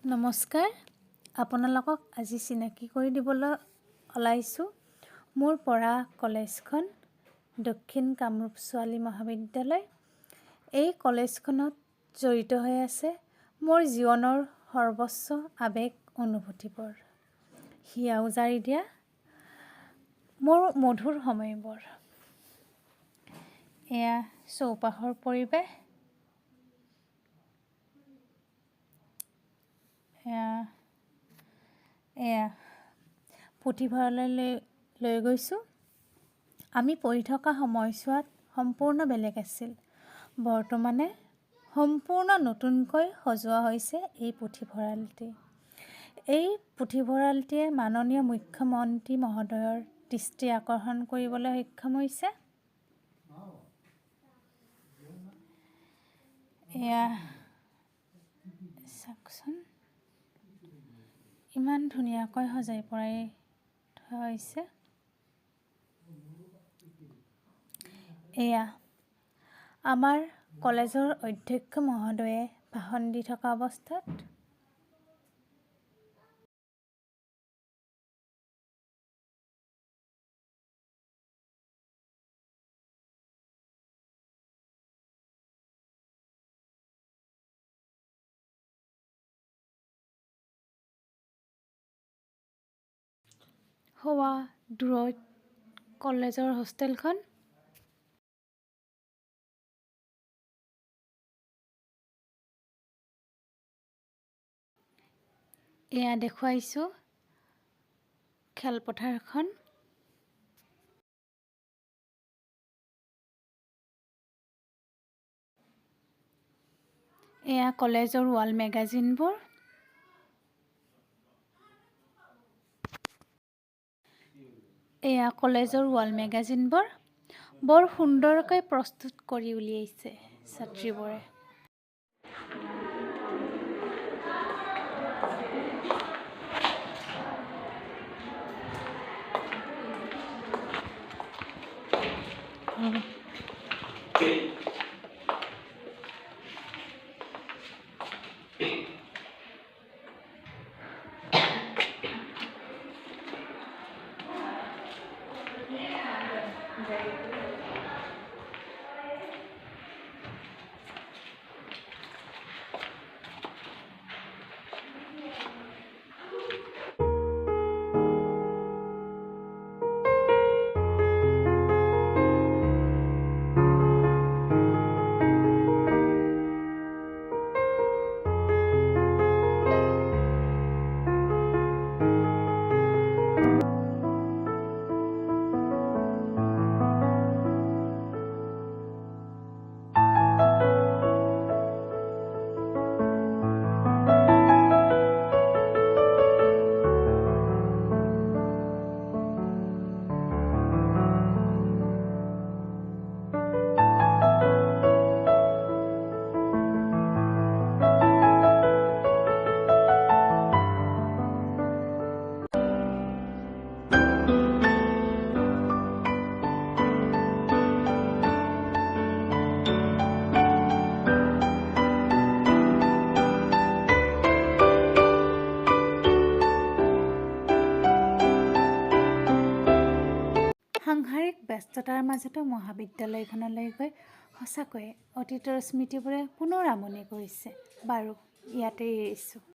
নমস্কাৰ, আপোনালোকক আজি চিনাকি কৰি দিবলৈ ওলাইছোঁ। মোৰ পঢ়া কলেজখন দক্ষিণ কামৰূপ ছোৱালী মহাবিদ্যালয়। এই কলেজখনত জড়িত হৈ আছে মোৰ জীৱনৰ সৰ্বোচ্চ আৱেগ অনুভূতিবোৰ, হিয়া উজাৰি দিয়া মোৰ মধুৰ সময়বোৰ। এয়া চৌপাশৰ পৰিৱেশ, এয়া পুথিভঁৰাললৈ লৈ গৈছোঁ। আমি পঢ়ি থকা সময়ছোৱাত সম্পূৰ্ণ বেলেগ আছিল। বৰ্তমানে সম্পূৰ্ণ নতুনকৈ সজোৱা হৈছে এই পুথিভঁৰালটি। এই পুথিভঁৰালটিয়ে মাননীয় মুখ্যমন্ত্ৰী মহোদয়ৰ দৃষ্টি আকৰ্ষণ কৰিবলৈ সক্ষম হৈছে। এয়া চাওকচোন, ইমান ধুনীয়াকৈ সজাই পৰাই থোৱা হৈছে। এয়া আমাৰ কলেজৰ অধ্যক্ষ মহোদয়ে ভাষণ দি থকা অৱস্থাত। হোৱা দূৰৈত কলেজৰ হোষ্টেলখন। এয়া দেখুৱাইছোঁ খেলপথাৰখন। এয়া কলেজৰ ৱাল মেগাজিনবোৰ। এয়া কলেজৰ ৱাল মেগাজিনবোৰ বৰ সুন্দৰকৈ প্ৰস্তুত কৰি উলিয়াইছে ছাত্ৰীবোৰে। সাংসাৰিক ব্যস্ততাৰ মাজতো মহাবিদ্যালয়খনলৈ গৈ সঁচাকৈয়ে অতীতৰ স্মৃতিবোৰে পুনৰ আমনি কৰিছে। বাৰু, ইয়াতে এৰিছোঁ।